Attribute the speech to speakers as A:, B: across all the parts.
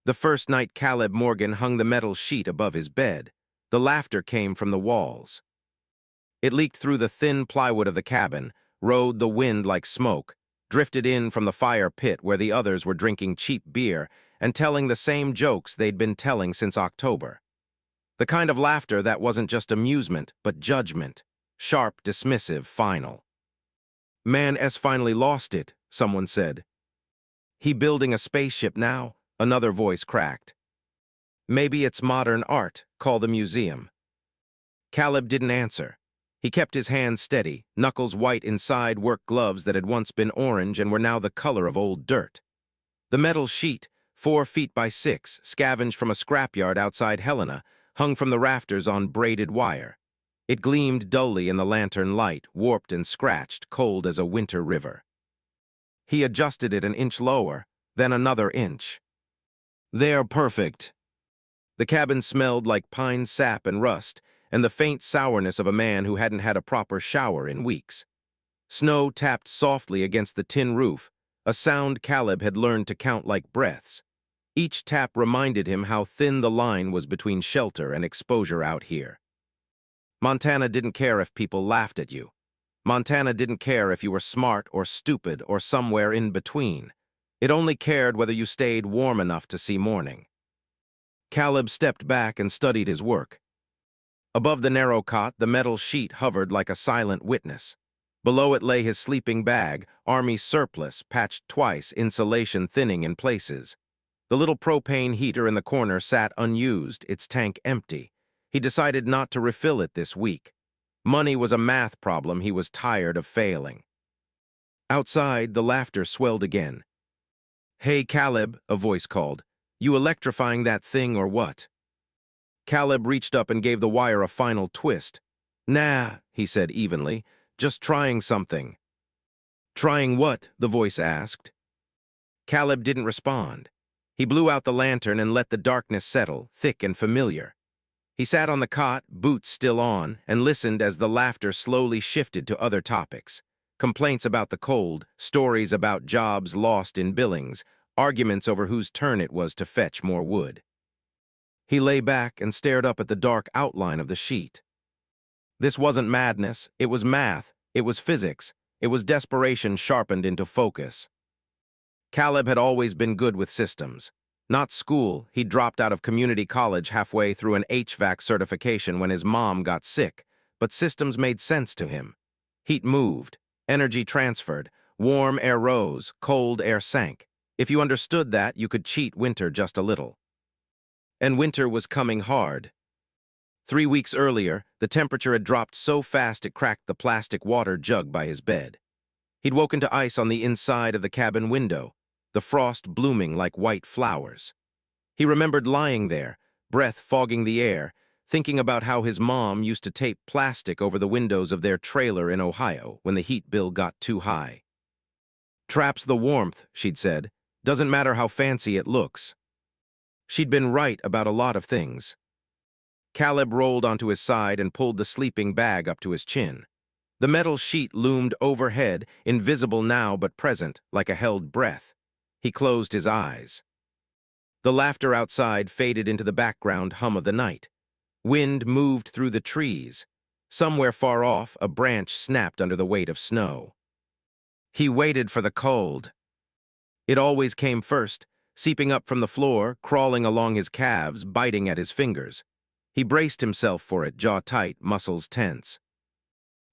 A: The first night Caleb Morgan hung the metal sheet above his bed, the laughter came from the walls. It leaked through the thin plywood of the cabin, rode the wind like smoke, drifted in from the fire pit where the others were drinking cheap beer and telling the same jokes they'd been telling since October. The kind of laughter that wasn't just amusement, but judgment, sharp, dismissive, final. "Man S finally lost it," someone said. "He building a spaceship now," another voice cracked. "Maybe it's modern art, call the museum." Caleb didn't answer. He kept his hands steady, knuckles white inside work gloves that had once been orange and were now the color of old dirt. The metal sheet, 4 feet by 6, scavenged from a scrapyard outside Helena, hung from the rafters on braided wire. It gleamed dully in the lantern light, warped and scratched, cold as a winter river. He adjusted it an inch lower, then another inch. "They're perfect." The cabin smelled like pine sap and rust, and the faint sourness of a man who hadn't had a proper shower in weeks. Snow tapped softly against the tin roof, a sound Caleb had learned to count like breaths. Each tap reminded him how thin the line was between shelter and exposure out here. Montana didn't care if people laughed at you. Montana didn't care if you were smart or stupid or somewhere in between. It only cared whether you stayed warm enough to see morning. Caleb stepped back and studied his work. Above the narrow cot, the metal sheet hovered like a silent witness. Below it lay his sleeping bag, army surplus, patched twice, insulation thinning in places. The little propane heater in the corner sat unused, its tank empty. He decided not to refill it this week. Money was a math problem he was tired of failing. Outside, the laughter swelled again. "Hey, Caleb," a voice called. "You electrifying that thing or what?" Caleb reached up and gave the wire a final twist. "Nah," he said evenly, "just trying something." "Trying what?" the voice asked. Caleb didn't respond. He blew out the lantern and let the darkness settle, thick and familiar. He sat on the cot, boots still on, and listened as the laughter slowly shifted to other topics. Complaints about the cold, stories about jobs lost in Billings, arguments over whose turn it was to fetch more wood. He lay back and stared up at the dark outline of the sheet. This wasn't madness, it was math, it was physics, it was desperation sharpened into focus. Caleb had always been good with systems. Not school, he dropped out of community college halfway through an HVAC certification when his mom got sick, but systems made sense to him. Heat moved, energy transferred, warm air rose, cold air sank. If you understood that, you could cheat winter just a little. And winter was coming hard. 3 weeks earlier, the temperature had dropped so fast it cracked the plastic water jug by his bed. He'd woken to ice on the inside of the cabin window, the frost blooming like white flowers. He remembered lying there, breath fogging the air, thinking about how his mom used to tape plastic over the windows of their trailer in Ohio when the heat bill got too high. "Traps the warmth," she'd said. "Doesn't matter how fancy it looks." She'd been right about a lot of things. Caleb rolled onto his side and pulled the sleeping bag up to his chin. The metal sheet loomed overhead, invisible now but present, like a held breath. He closed his eyes. The laughter outside faded into the background hum of the night. Wind moved through the trees. Somewhere far off, a branch snapped under the weight of snow. He waited for the cold. It always came first, seeping up from the floor, crawling along his calves, biting at his fingers. He braced himself for it, jaw tight, muscles tense.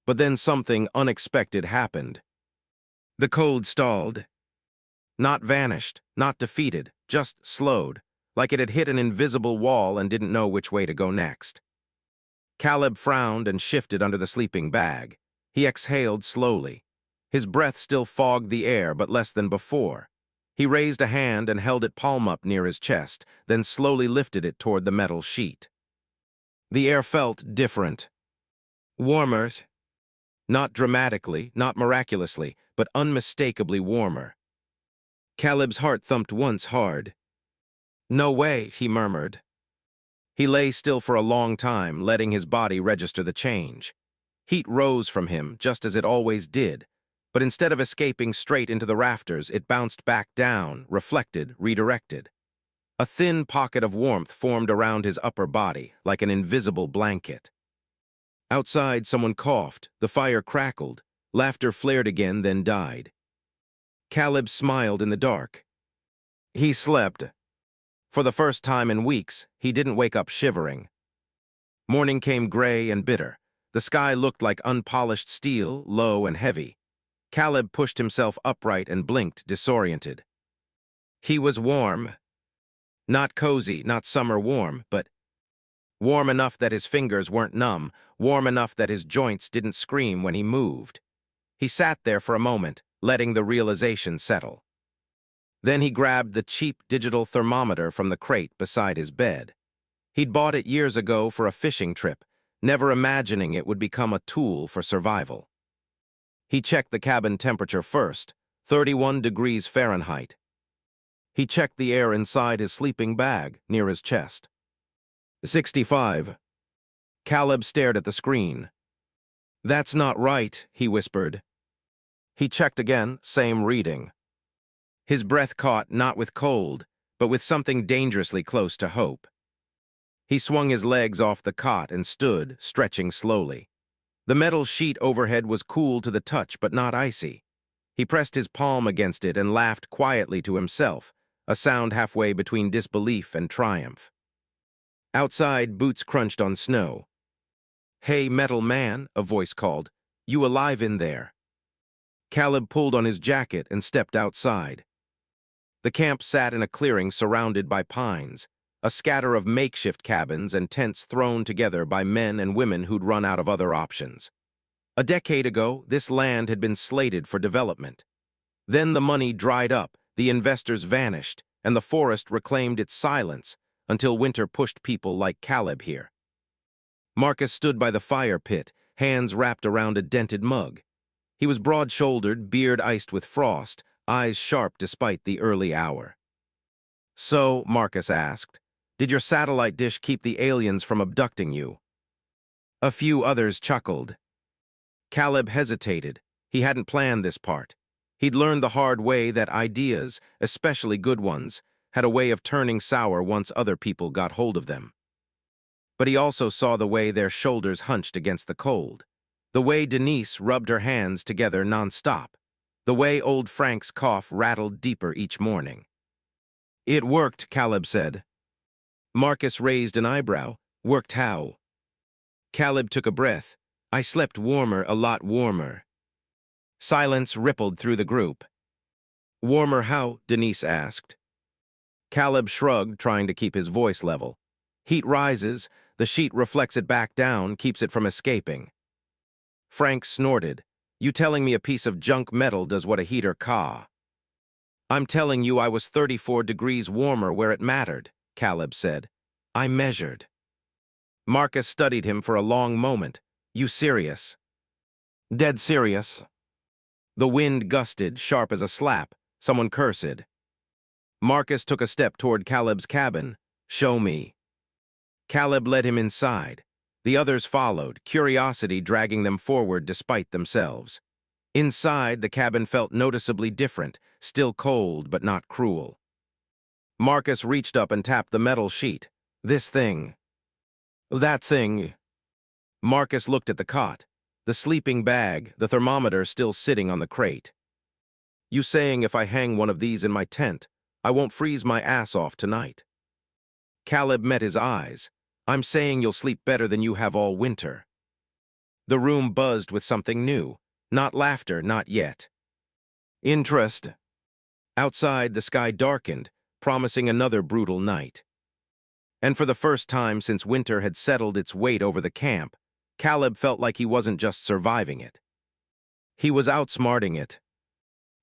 A: But then something unexpected happened. The cold stalled. Not vanished, not defeated, just slowed, like it had hit an invisible wall and didn't know which way to go next. Caleb frowned and shifted under the sleeping bag. He exhaled slowly. His breath still fogged the air, but less than before. He raised a hand and held it palm up near his chest, then slowly lifted it toward the metal sheet. The air felt different. Warmer. Not dramatically, not miraculously, but unmistakably warmer. Caleb's heart thumped once hard. "No way," he murmured. He lay still for a long time, letting his body register the change. Heat rose from him, just as it always did, but instead of escaping straight into the rafters, it bounced back down, reflected, redirected. A thin pocket of warmth formed around his upper body, like an invisible blanket. Outside, someone coughed, the fire crackled, laughter flared again, then died. Caleb smiled in the dark. He slept. For the first time in weeks, he didn't wake up shivering. Morning came gray and bitter. The sky looked like unpolished steel, low and heavy. Caleb pushed himself upright and blinked, disoriented. He was warm. Not cozy, not summer warm, but warm enough that his fingers weren't numb, warm enough that his joints didn't scream when he moved. He sat there for a moment, letting the realization settle. Then he grabbed the cheap digital thermometer from the crate beside his bed. He'd bought it years ago for a fishing trip, never imagining it would become a tool for survival. He checked the cabin temperature first, 31 degrees Fahrenheit. He checked the air inside his sleeping bag, near his chest. 65. Caleb stared at the screen. "That's not right," he whispered. He checked again, same reading. His breath caught not with cold, but with something dangerously close to hope. He swung his legs off the cot and stood, stretching slowly. The metal sheet overhead was cool to the touch, but not icy. He pressed his palm against it and laughed quietly to himself, a sound halfway between disbelief and triumph. Outside, boots crunched on snow. "Hey, metal man," a voice called. "You alive in there?" Caleb pulled on his jacket and stepped outside. The camp sat in a clearing surrounded by pines, a scatter of makeshift cabins and tents thrown together by men and women who'd run out of other options. A decade ago, this land had been slated for development. Then the money dried up, the investors vanished, and the forest reclaimed its silence until winter pushed people like Caleb here. Marcus stood by the fire pit, hands wrapped around a dented mug. He was broad-shouldered, beard iced with frost, eyes sharp despite the early hour. "So," Marcus asked, "did your satellite dish keep the aliens from abducting you?" A few others chuckled. Caleb hesitated. He hadn't planned this part. He'd learned the hard way that ideas, especially good ones, had a way of turning sour once other people got hold of them. But he also saw the way their shoulders hunched against the cold, the way Denise rubbed her hands together nonstop, the way old Frank's cough rattled deeper each morning. "It worked," Caleb said. Marcus raised an eyebrow. "Worked how?" Caleb took a breath. "I slept warmer, a lot warmer." Silence rippled through the group. "Warmer how?" Denise asked. Caleb shrugged, trying to keep his voice level. "Heat rises, the sheet reflects it back down, keeps it from escaping." Frank snorted. "You telling me a piece of junk metal does what a heater ca?" "I'm telling you I was 34 degrees warmer where it mattered," Caleb said. "I measured." Marcus studied him for a long moment. "You serious?" "Dead serious." The wind gusted, sharp as a slap. Someone cursed. Marcus took a step toward Caleb's cabin. "Show me." Caleb led him inside. The others followed, curiosity dragging them forward despite themselves. Inside, the cabin felt noticeably different, still cold but not cruel. Marcus reached up and tapped the metal sheet. "This thing." "That thing." Marcus looked at the cot, the sleeping bag, the thermometer still sitting on the crate. "You saying if I hang one of these in my tent, I won't freeze my ass off tonight?" Caleb met his eyes. "I'm saying you'll sleep better than you have all winter." The room buzzed with something new. Not laughter, not yet. Interest. Outside, the sky darkened, promising another brutal night. And for the first time since winter had settled its weight over the camp, Caleb felt like he wasn't just surviving it. He was outsmarting it.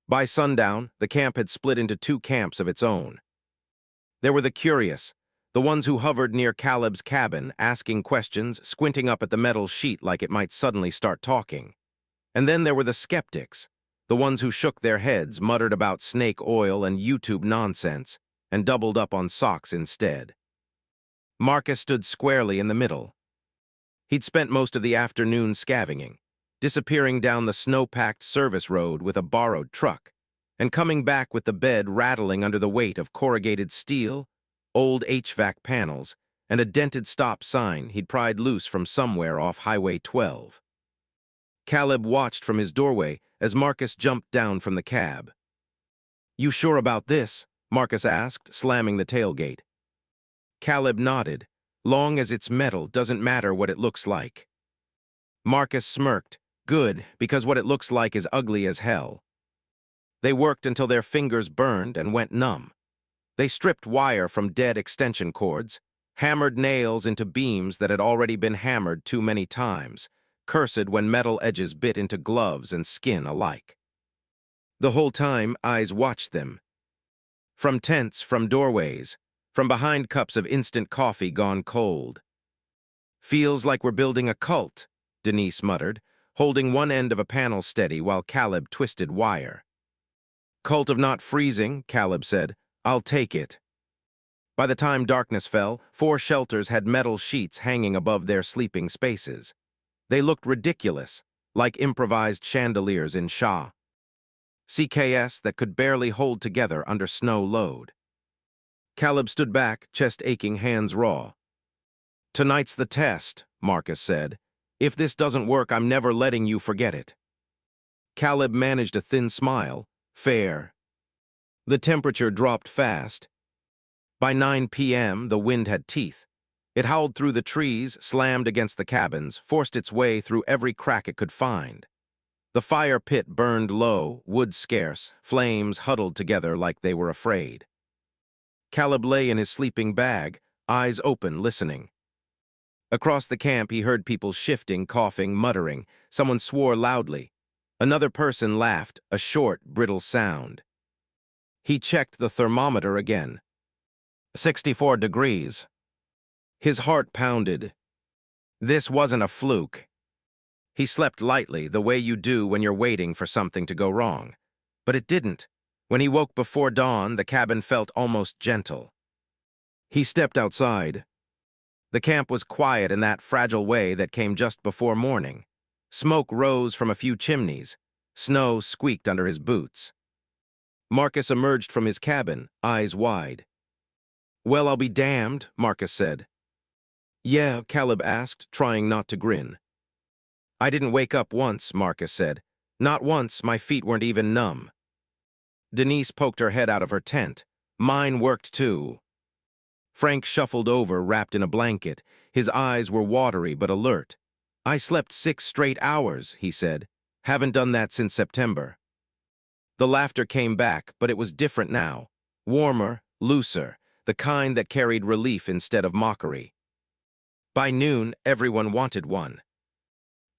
A: By sundown, the camp had split into two camps of its own. There were the curious, the ones who hovered near Caleb's cabin, asking questions, squinting up at the metal sheet like it might suddenly start talking. And then there were the skeptics, the ones who shook their heads, muttered about snake oil and YouTube nonsense, and doubled up on socks instead. Marcus stood squarely in the middle. He'd spent most of the afternoon scavenging, disappearing down the snow-packed service road with a borrowed truck, and coming back with the bed rattling under the weight of corrugated steel, old HVAC panels, and a dented stop sign he'd pried loose from somewhere off Highway 12. Caleb watched from his doorway as Marcus jumped down from the cab. "You sure about this?" Marcus asked, slamming the tailgate. Caleb nodded. "Long as it's metal, doesn't matter what it looks like." Marcus smirked. "Good, because what it looks like is ugly as hell." They worked until their fingers burned and went numb. They stripped wire from dead extension cords, hammered nails into beams that had already been hammered too many times, cursed when metal edges bit into gloves and skin alike. The whole time, eyes watched them. From tents, from doorways, from behind cups of instant coffee gone cold. "Feels like we're building a cult," Denise muttered, holding one end of a panel steady while Caleb twisted wire. "Cult of not freezing," Caleb said. "I'll take it." By the time darkness fell, 4 shelters had metal sheets hanging above their sleeping spaces. They looked ridiculous, like improvised chandeliers in Shah. CKS that could barely hold together under snow load. Caleb stood back, chest aching, hands raw. "Tonight's the test," Marcus said. "If this doesn't work, I'm never letting you forget it." Caleb managed a thin smile. "Fair." The temperature dropped fast. By 9 p.m., the wind had teeth. It howled through the trees, slammed against the cabins, forced its way through every crack it could find. The fire pit burned low, wood scarce, flames huddled together like they were afraid. Caleb lay in his sleeping bag, eyes open, listening. Across the camp, he heard people shifting, coughing, muttering. Someone swore loudly. Another person laughed, a short, brittle sound. He checked the thermometer again. 64 degrees. His heart pounded. This wasn't a fluke. He slept lightly, the way you do when you're waiting for something to go wrong. But it didn't. When he woke before dawn, the cabin felt almost gentle. He stepped outside. The camp was quiet in that fragile way that came just before morning. Smoke rose from a few chimneys. Snow squeaked under his boots. Marcus emerged from his cabin, eyes wide. "Well, I'll be damned," Marcus said. "Yeah," Caleb asked, trying not to grin. "I didn't wake up once," Marcus said. "Not once, my feet weren't even numb." Denise poked her head out of her tent. "Mine worked too." Frank shuffled over, wrapped in a blanket. His eyes were watery but alert. "I slept 6 straight hours," he said. "Haven't done that since September." The laughter came back, but it was different now. Warmer, looser, the kind that carried relief instead of mockery. By noon, everyone wanted one.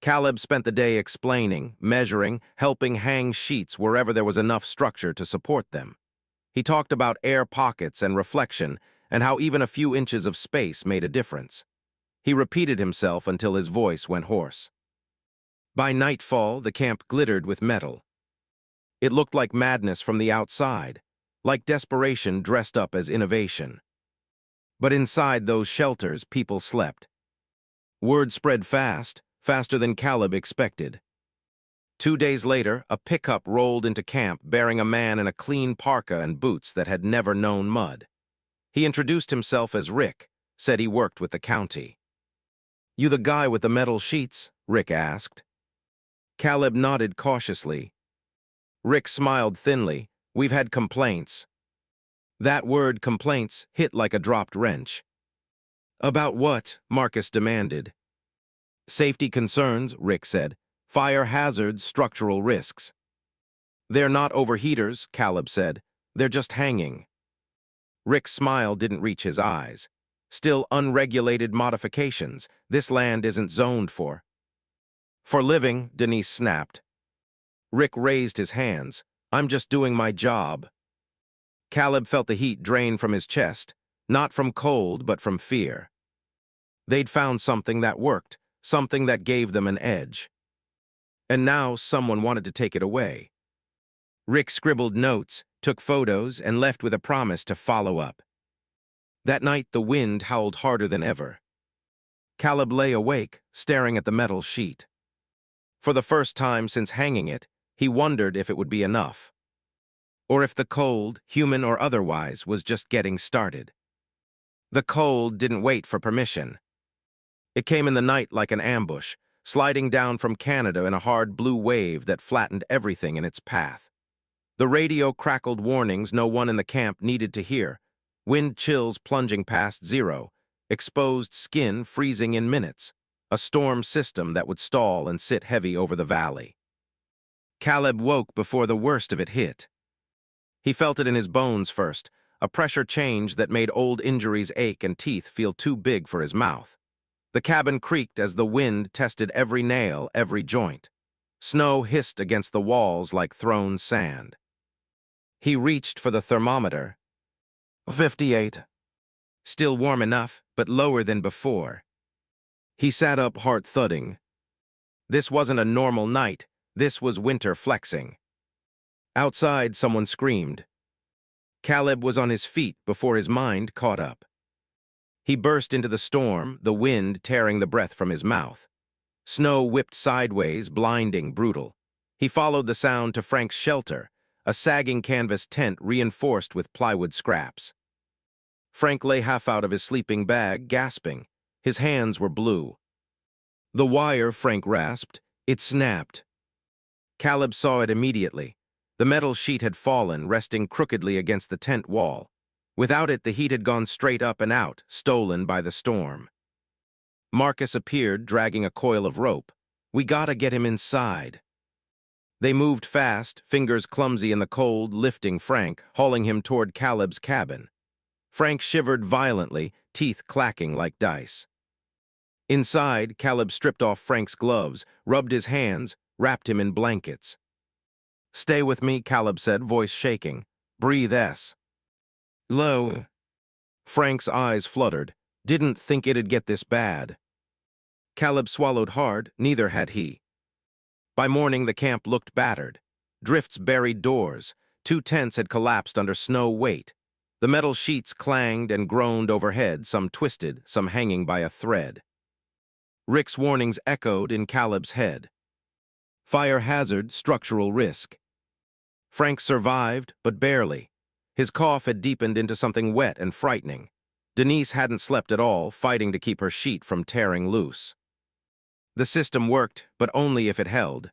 A: Caleb spent the day explaining, measuring, helping hang sheets wherever there was enough structure to support them. He talked about air pockets and reflection, and how even a few inches of space made a difference. He repeated himself until his voice went hoarse. By nightfall, the camp glittered with metal. It looked like madness from the outside, like desperation dressed up as innovation. But inside those shelters, people slept. Word spread fast, faster than Caleb expected. 2 days later, a pickup rolled into camp bearing a man in a clean parka and boots that had never known mud. He introduced himself as Rick, said he worked with the county. "You the guy with the metal sheets?" Rick asked. Caleb nodded cautiously. Rick smiled thinly. "We've had complaints." That word, complaints, hit like a dropped wrench. "About what?" Marcus demanded. "Safety concerns," Rick said. "Fire hazards, structural risks." "They're not overheaters," Caleb said. "They're just hanging." Rick's smile didn't reach his eyes. "Still unregulated modifications. This land isn't zoned for." "For living," Denise snapped. Rick raised his hands. "I'm just doing my job." Caleb felt the heat drain from his chest, not from cold, but from fear. They'd found something that worked, something that gave them an edge. And now someone wanted to take it away. Rick scribbled notes, took photos, and left with a promise to follow up. That night, the wind howled harder than ever. Caleb lay awake, staring at the metal sheet. For the first time since hanging it, he wondered if it would be enough. Or if the cold, human or otherwise, was just getting started. The cold didn't wait for permission. It came in the night like an ambush, sliding down from Canada in a hard blue wave that flattened everything in its path. The radio crackled warnings no one in the camp needed to hear, wind chills plunging past zero, exposed skin freezing in minutes, a storm system that would stall and sit heavy over the valley. Caleb woke before the worst of it hit. He felt it in his bones first, a pressure change that made old injuries ache and teeth feel too big for his mouth. The cabin creaked as the wind tested every nail, every joint. Snow hissed against the walls like thrown sand. He reached for the thermometer. 58. Still warm enough, but lower than before. He sat up, heart thudding. This wasn't a normal night. This was winter flexing. Outside, someone screamed. Caleb was on his feet before his mind caught up. He burst into the storm, the wind tearing the breath from his mouth. Snow whipped sideways, blinding, brutal. He followed the sound to Frank's shelter, a sagging canvas tent reinforced with plywood scraps. Frank lay half out of his sleeping bag, gasping. His hands were blue. The wire, Frank rasped. It snapped. Caleb saw it immediately. The metal sheet had fallen, resting crookedly against the tent wall. Without it, the heat had gone straight up and out, stolen by the storm. Marcus appeared, dragging a coil of rope. We gotta get him inside. They moved fast, fingers clumsy in the cold, lifting Frank, hauling him toward Caleb's cabin. Frank shivered violently, teeth clacking like dice. Inside, Caleb stripped off Frank's gloves, rubbed his hands, wrapped him in blankets. "Stay with me," Caleb said, voice shaking. "Breathe S. Low." Frank's eyes fluttered. Didn't think it'd get this bad. Caleb swallowed hard, neither had he. By morning, the camp looked battered. Drifts buried doors. 2 tents had collapsed under snow weight. The metal sheets clanged and groaned overhead, some twisted, some hanging by a thread. Rick's warnings echoed in Caleb's head. Fire hazard, structural risk. Frank survived, but barely. His cough had deepened into something wet and frightening. Denise hadn't slept at all, fighting to keep her sheet from tearing loose. The system worked, but only if it held.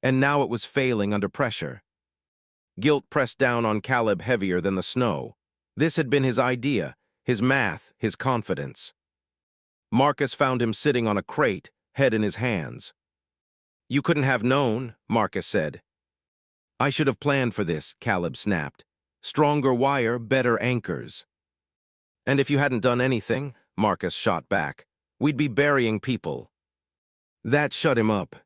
A: And now it was failing under pressure. Guilt pressed down on Caleb heavier than the snow. This had been his idea, his math, his confidence. Marcus found him sitting on a crate, head in his hands. "You couldn't have known," Marcus said. "I should have planned for this," Caleb snapped. "Stronger wire, better anchors." "And if you hadn't done anything," Marcus shot back, "we'd be burying people." That shut him up.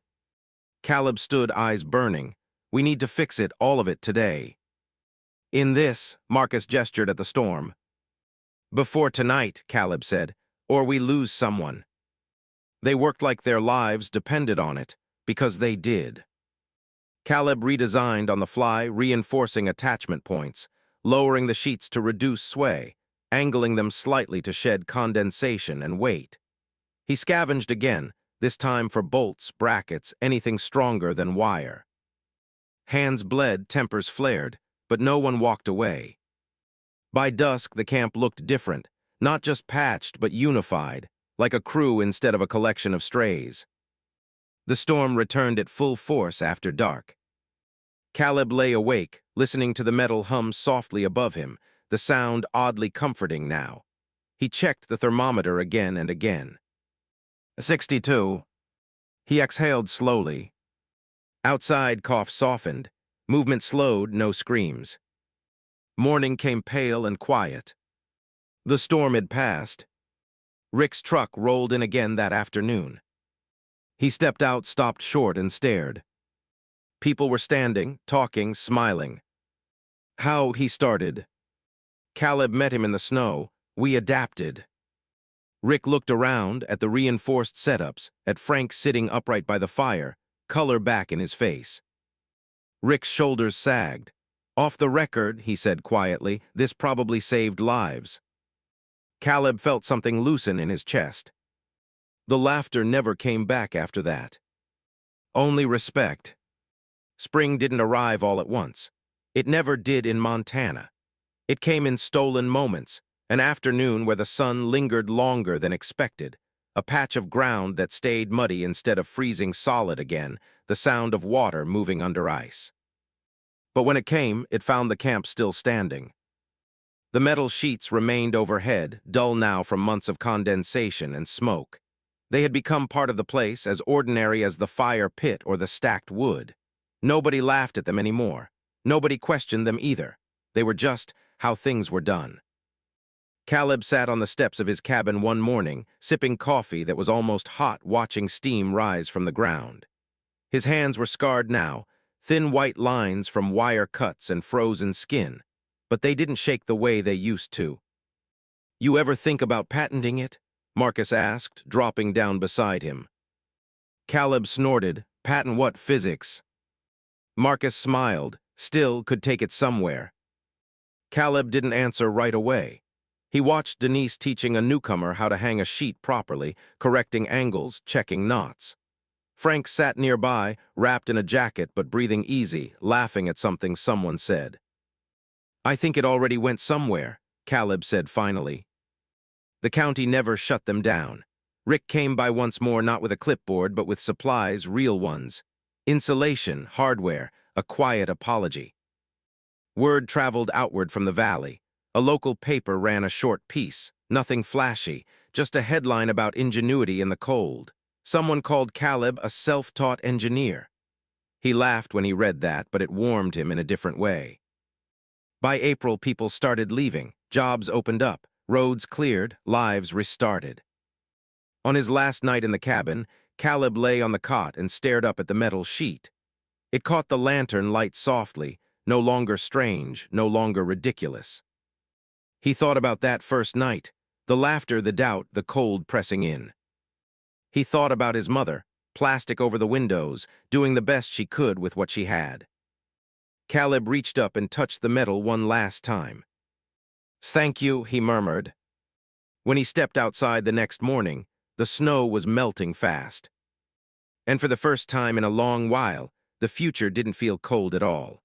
A: Caleb stood, eyes burning. "We need to fix it, all of it, today." "In this," Marcus gestured at the storm. "Before tonight," Caleb said, "or we lose someone." They worked like their lives depended on it, because they did. Caleb redesigned on the fly, reinforcing attachment points, lowering the sheets to reduce sway, angling them slightly to shed condensation and weight. He scavenged again, this time for bolts, brackets, anything stronger than wire. Hands bled, tempers flared, but no one walked away. By dusk, the camp looked different, not just patched but unified, like a crew instead of a collection of strays. The storm returned at full force after dark. Caleb lay awake, listening to the metal hum softly above him, the sound oddly comforting now. He checked the thermometer again and again. 62. He exhaled slowly. Outside, cough softened. Movement slowed, no screams. Morning came pale and quiet. The storm had passed. Rick's truck rolled in again that afternoon. He stepped out, stopped short, and stared. People were standing, talking, smiling. "How," he started. Caleb met him in the snow. "We adapted." Rick looked around at the reinforced setups, at Frank sitting upright by the fire, color back in his face. Rick's shoulders sagged. "Off the record," he said quietly, "this probably saved lives." Caleb felt something loosen in his chest. The laughter never came back after that. Only respect. Spring didn't arrive all at once. It never did in Montana. It came in stolen moments, An afternoon where the sun lingered longer than expected, a patch of ground that stayed muddy instead of freezing solid again, the sound of water moving under ice. But when it came, it found the camp still standing. The metal sheets remained overhead, dull now from months of condensation and smoke. They had become part of the place, as ordinary as the fire pit or the stacked wood. Nobody laughed at them anymore. Nobody questioned them either. They were just how things were done. Caleb sat on the steps of his cabin one morning, sipping coffee that was almost hot, watching steam rise from the ground. His hands were scarred now, thin white lines from wire cuts and frozen skin, but they didn't shake the way they used to. "You ever think about patenting it?" Marcus asked, dropping down beside him. Caleb snorted. "Patent what, physics?" Marcus smiled, still could take it somewhere. Caleb didn't answer right away. He watched Denise teaching a newcomer how to hang a sheet properly, correcting angles, checking knots. Frank sat nearby, wrapped in a jacket but breathing easy, laughing at something someone said. "I think it already went somewhere," Caleb said finally. The county never shut them down. Rick came by once more, not with a clipboard, but with supplies, real ones. Insulation, hardware, a quiet apology. Word traveled outward from the valley. A local paper ran a short piece, nothing flashy, just a headline about ingenuity in the cold. Someone called Caleb a self-taught engineer. He laughed when he read that, but it warmed him in a different way. By April, people started leaving. Jobs opened up, roads cleared, lives restarted. On his last night in the cabin, Caleb lay on the cot and stared up at the metal sheet. It caught the lantern light softly, no longer strange, no longer ridiculous. He thought about that first night, the laughter, the doubt, the cold pressing in. He thought about his mother, plastic over the windows, doing the best she could with what she had. Caleb reached up and touched the metal one last time. "Thank you," he murmured. When he stepped outside the next morning, the snow was melting fast. And for the first time in a long while, the future didn't feel cold at all.